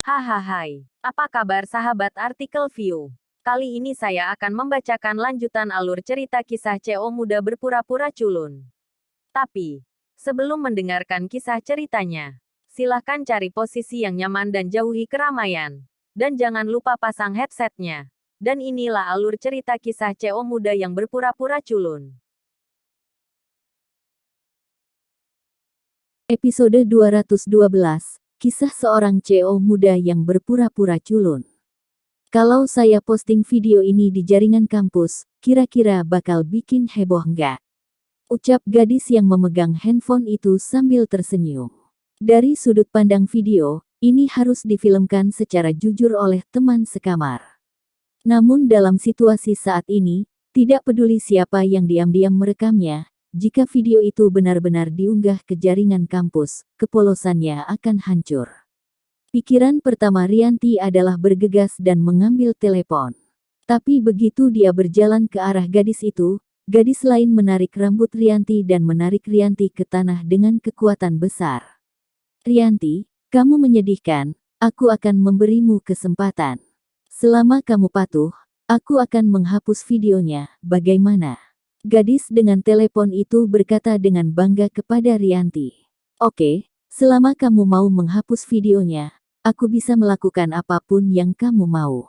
Hahaha, apa kabar sahabat artikel view? Kali ini saya akan membacakan lanjutan alur cerita kisah CO muda berpura-pura culun. Tapi, sebelum mendengarkan kisah ceritanya, silahkan cari posisi yang nyaman dan jauhi keramaian. Dan jangan lupa pasang headsetnya. Dan inilah alur cerita kisah CO muda yang berpura-pura culun. Episode 212, Kisah Seorang CEO Muda yang Berpura-Pura Culun. Kalau saya posting video ini di jaringan kampus, kira-kira bakal bikin heboh nggak? Ucap gadis yang memegang handphone itu sambil tersenyum. Dari sudut pandang video, ini harus difilmkan secara jujur oleh teman sekamar. Namun dalam situasi saat ini, tidak peduli siapa yang diam-diam merekamnya, jika video itu benar-benar diunggah ke jaringan kampus, kepolosannya akan hancur. Pikiran pertama Rianti adalah bergegas dan mengambil telepon. Tapi begitu dia berjalan ke arah gadis itu, gadis lain menarik rambut Rianti dan menarik Rianti ke tanah dengan kekuatan besar. "Rianti, kamu menyedihkan, aku akan memberimu kesempatan. Selama kamu patuh, aku akan menghapus videonya, bagaimana?" Gadis dengan telepon itu berkata dengan bangga kepada Rianti. "Oke, selama kamu mau menghapus videonya, aku bisa melakukan apapun yang kamu mau."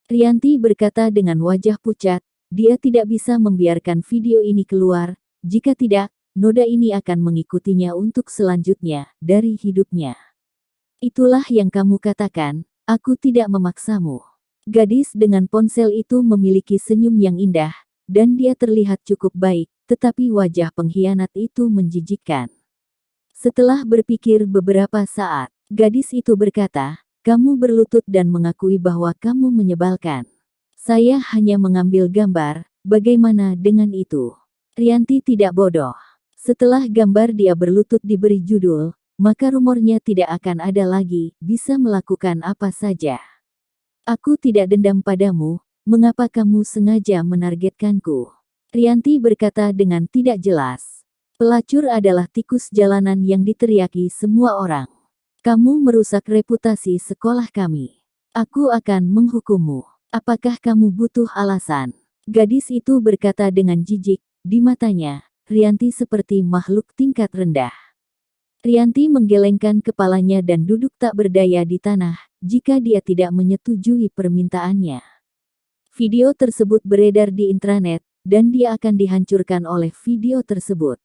Rianti berkata dengan wajah pucat, dia tidak bisa membiarkan video ini keluar, jika tidak, noda ini akan mengikutinya untuk selanjutnya, dari hidupnya. "Itulah yang kamu katakan, aku tidak memaksamu." Gadis dengan ponsel itu memiliki senyum yang indah, dan dia terlihat cukup baik, tetapi wajah pengkhianat itu menjijikkan. Setelah berpikir beberapa saat, gadis itu berkata, "Kamu berlutut dan mengakui bahwa kamu menyebalkan. Saya hanya mengambil gambar, bagaimana dengan itu?" Rianti tidak bodoh. Setelah gambar dia berlutut diberi judul, maka rumornya tidak akan ada lagi, bisa melakukan apa saja. "Aku tidak dendam padamu. Mengapa kamu sengaja menargetkanku?" Rianti berkata dengan tidak jelas. "Pelacur adalah tikus jalanan yang diteriaki semua orang. Kamu merusak reputasi sekolah kami. Aku akan menghukummu. Apakah kamu butuh alasan?" Gadis itu berkata dengan jijik, di matanya, Rianti seperti makhluk tingkat rendah. Rianti menggelengkan kepalanya dan duduk tak berdaya di tanah, jika dia tidak menyetujui permintaannya. Video tersebut beredar di intranet, dan dia akan dihancurkan oleh video tersebut.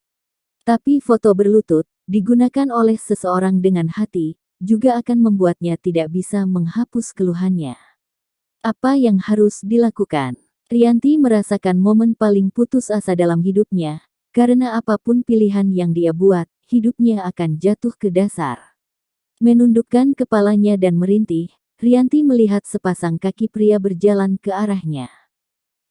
Tapi foto berlutut, digunakan oleh seseorang dengan hati, juga akan membuatnya tidak bisa menghapus keluhannya. Apa yang harus dilakukan? Rianti merasakan momen paling putus asa dalam hidupnya, karena apapun pilihan yang dia buat, hidupnya akan jatuh ke dasar. Menundukkan kepalanya dan merintih, Rianti melihat sepasang kaki pria berjalan ke arahnya.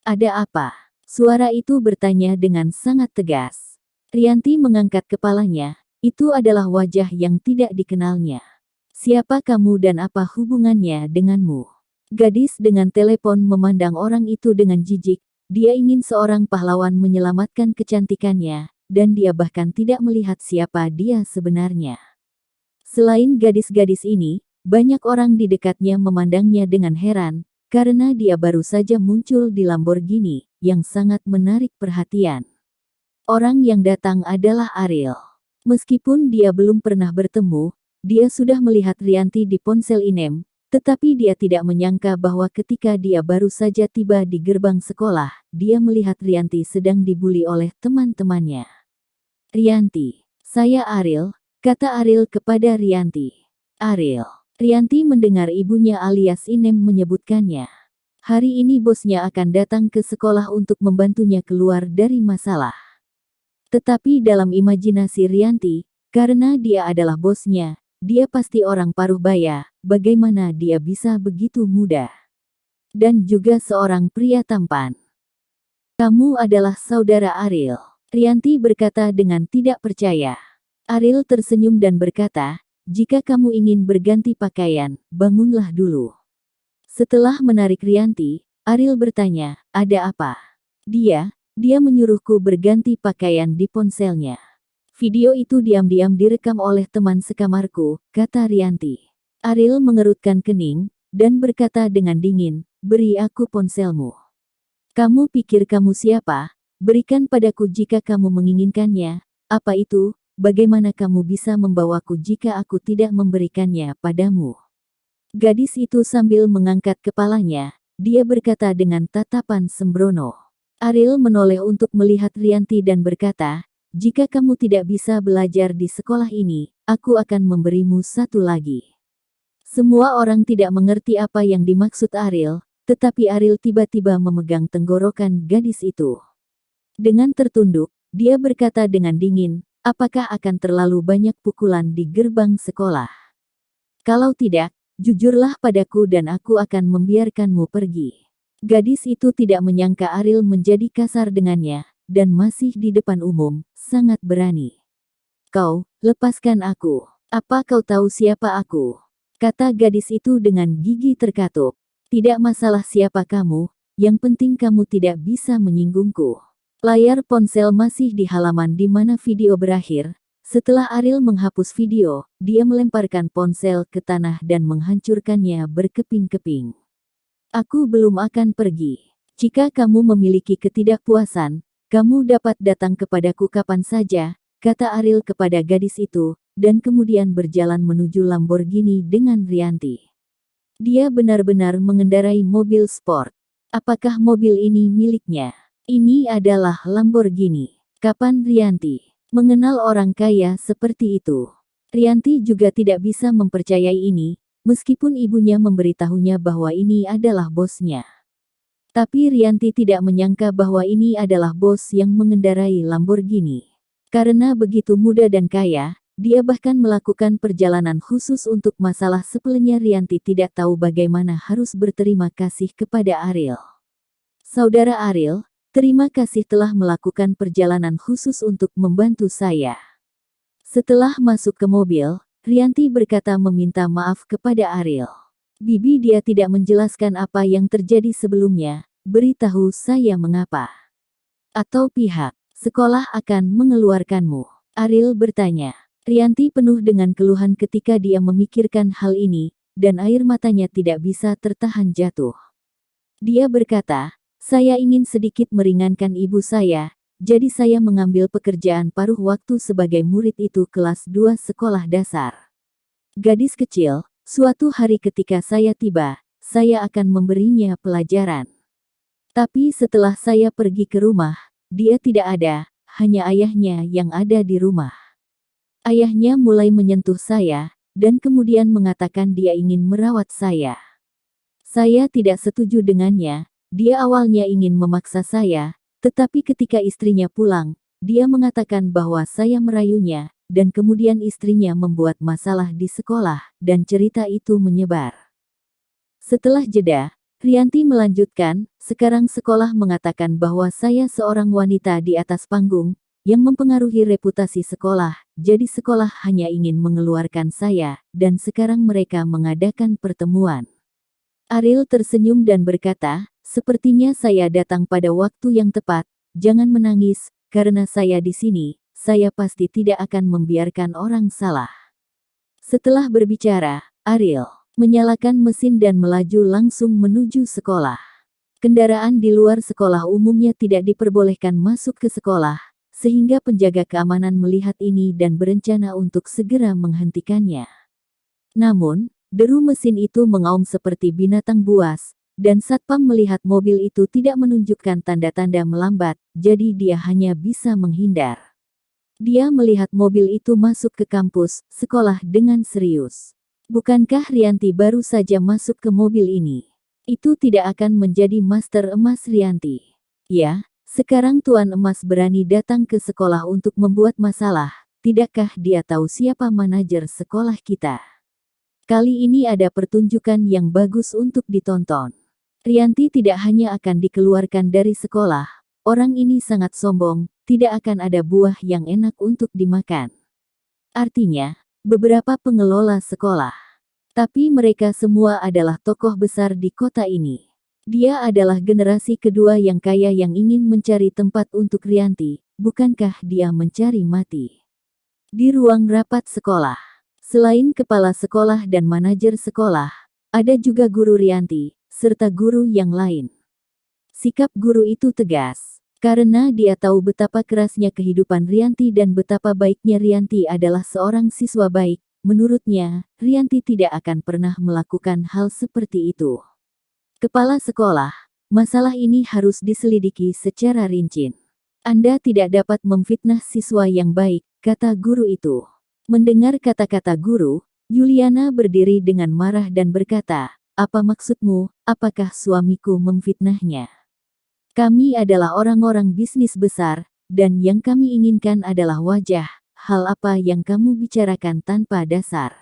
"Ada apa?" Suara itu bertanya dengan sangat tegas. Rianti mengangkat kepalanya, itu adalah wajah yang tidak dikenalnya. "Siapa kamu dan apa hubungannya denganmu?" Gadis dengan telepon memandang orang itu dengan jijik, dia ingin seorang pahlawan menyelamatkan kecantikannya, dan dia bahkan tidak melihat siapa dia sebenarnya. Selain gadis-gadis ini, banyak orang di dekatnya memandangnya dengan heran, karena dia baru saja muncul di Lamborghini, yang sangat menarik perhatian. Orang yang datang adalah Ariel. Meskipun dia belum pernah bertemu, dia sudah melihat Rianti di ponsel Inem, tetapi dia tidak menyangka bahwa ketika dia baru saja tiba di gerbang sekolah, dia melihat Rianti sedang dibuli oleh teman-temannya. "Rianti, saya Ariel," kata Ariel kepada Rianti. "Ariel." Rianti mendengar ibunya alias Inem menyebutkannya. Hari ini bosnya akan datang ke sekolah untuk membantunya keluar dari masalah. Tetapi dalam imajinasi Rianti, karena dia adalah bosnya, dia pasti orang paruh baya, bagaimana dia bisa begitu mudah. Dan juga seorang pria tampan. "Kamu adalah saudara Ariel," Rianti berkata dengan tidak percaya. Ariel tersenyum dan berkata, "Jika kamu ingin berganti pakaian, bangunlah dulu." Setelah menarik Rianti, Ariel bertanya, "Ada apa?" Dia menyuruhku berganti pakaian di ponselnya. Video itu diam-diam direkam oleh teman sekamarku," kata Rianti. Ariel mengerutkan kening, dan berkata dengan dingin, "Beri aku ponselmu. Kamu pikir kamu siapa? Berikan padaku jika kamu menginginkannya. Apa itu? Bagaimana kamu bisa membawaku jika aku tidak memberikannya padamu?" Gadis itu sambil mengangkat kepalanya, dia berkata dengan tatapan sembrono. Ariel menoleh untuk melihat Rianti dan berkata, "Jika kamu tidak bisa belajar di sekolah ini, aku akan memberimu satu lagi." Semua orang tidak mengerti apa yang dimaksud Ariel, tetapi Ariel tiba-tiba memegang tenggorokan gadis itu. Dengan tertunduk, dia berkata dengan dingin, "Apakah akan terlalu banyak pukulan di gerbang sekolah? Kalau tidak, jujurlah padaku dan aku akan membiarkanmu pergi." Gadis itu tidak menyangka Ariel menjadi kasar dengannya, dan masih di depan umum, sangat berani. "Kau, lepaskan aku. Apa kau tahu siapa aku?" kata gadis itu dengan gigi terkatup. "Tidak masalah siapa kamu, yang penting kamu tidak bisa menyinggungku." Layar ponsel masih di halaman di mana video berakhir. Setelah Ariel menghapus video, dia melemparkan ponsel ke tanah dan menghancurkannya berkeping-keping. "Aku belum akan pergi. Jika kamu memiliki ketidakpuasan, kamu dapat datang kepadaku kapan saja," kata Ariel kepada gadis itu, dan kemudian berjalan menuju Lamborghini dengan Rianti. Dia benar-benar mengendarai mobil sport. Apakah mobil ini miliknya? Ini adalah Lamborghini. Kapan Rianti mengenal orang kaya seperti itu? Rianti juga tidak bisa mempercayai ini, meskipun ibunya memberitahunya bahwa ini adalah bosnya. Tapi Rianti tidak menyangka bahwa ini adalah bos yang mengendarai Lamborghini. Karena begitu muda dan kaya, dia bahkan melakukan perjalanan khusus untuk masalah sepelenya. Rianti tidak tahu bagaimana harus berterima kasih kepada Ariel. "Saudara Ariel, terima kasih telah melakukan perjalanan khusus untuk membantu saya." Setelah masuk ke mobil, Rianti berkata meminta maaf kepada Ariel. "Bibi, dia tidak menjelaskan apa yang terjadi sebelumnya, beritahu saya mengapa. Atau pihak sekolah akan mengeluarkanmu?" Ariel bertanya. Rianti penuh dengan keluhan ketika dia memikirkan hal ini, dan air matanya tidak bisa tertahan jatuh. Dia berkata, "Saya ingin sedikit meringankan ibu saya, jadi saya mengambil pekerjaan paruh waktu sebagai murid itu kelas 2 sekolah dasar. Gadis kecil, suatu hari ketika saya tiba, saya akan memberinya pelajaran. Tapi setelah saya pergi ke rumah, dia tidak ada, hanya ayahnya yang ada di rumah. Ayahnya mulai menyentuh saya, dan kemudian mengatakan dia ingin merawat saya. Saya tidak setuju dengannya, dia awalnya ingin memaksa saya, tetapi ketika istrinya pulang, dia mengatakan bahwa saya merayunya, dan kemudian istrinya membuat masalah di sekolah, dan cerita itu menyebar." Setelah jeda, Rianti melanjutkan, "Sekarang sekolah mengatakan bahwa saya seorang wanita di atas panggung, yang mempengaruhi reputasi sekolah, jadi sekolah hanya ingin mengeluarkan saya, dan sekarang mereka mengadakan pertemuan." Ariel tersenyum dan berkata, "Sepertinya saya datang pada waktu yang tepat, jangan menangis, karena saya di sini, saya pasti tidak akan membiarkan orang salah." Setelah berbicara, Ariel menyalakan mesin dan melaju langsung menuju sekolah. Kendaraan di luar sekolah umumnya tidak diperbolehkan masuk ke sekolah, sehingga penjaga keamanan melihat ini dan berencana untuk segera menghentikannya. Namun, deru mesin itu mengaum seperti binatang buas, dan satpam melihat mobil itu tidak menunjukkan tanda-tanda melambat, jadi dia hanya bisa menghindar. Dia melihat mobil itu masuk ke kampus sekolah dengan serius. Bukankah Rianti baru saja masuk ke mobil ini? Itu tidak akan menjadi master emas Rianti. Ya, sekarang Tuan Emas berani datang ke sekolah untuk membuat masalah. Tidakkah dia tahu siapa manajer sekolah kita? Kali ini ada pertunjukan yang bagus untuk ditonton. Rianti tidak hanya akan dikeluarkan dari sekolah, orang ini sangat sombong, tidak akan ada buah yang enak untuk dimakan. Artinya, beberapa pengelola sekolah. Tapi mereka semua adalah tokoh besar di kota ini. Dia adalah generasi kedua yang kaya yang ingin mencari tempat untuk Rianti, bukankah dia mencari mati? Di ruang rapat sekolah, Selain kepala sekolah dan manajer sekolah, ada juga guru Rianti, serta guru yang lain. Sikap guru itu tegas, karena dia tahu betapa kerasnya kehidupan Rianti dan betapa baiknya Rianti adalah seorang siswa baik. Menurutnya, Rianti tidak akan pernah melakukan hal seperti itu. Kepala sekolah, masalah ini harus diselidiki secara rinci. Anda tidak dapat memfitnah siswa yang baik, kata guru itu. Mendengar kata-kata guru, Yuliana berdiri dengan marah dan berkata, "Apa maksudmu? Apakah suamiku memfitnahnya? Kami adalah orang-orang bisnis besar, dan yang kami inginkan adalah wajah. Hal apa yang kamu bicarakan tanpa dasar?"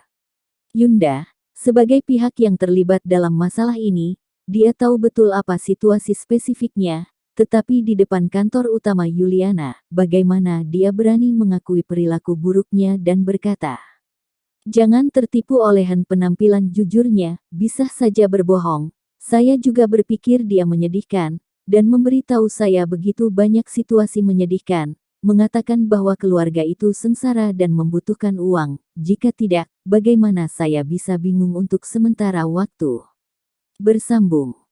Yunda, sebagai pihak yang terlibat dalam masalah ini, dia tahu betul apa situasi spesifiknya, tetapi di depan kantor utama Yuliana, bagaimana dia berani mengakui perilaku buruknya dan berkata, "Jangan tertipu oleh penampilan jujurnya, bisa saja berbohong. Saya juga berpikir dia menyedihkan, dan memberitahu saya begitu banyak situasi menyedihkan, mengatakan bahwa keluarga itu sengsara dan membutuhkan uang. Jika tidak, bagaimana saya bisa bingung untuk sementara waktu?" Bersambung.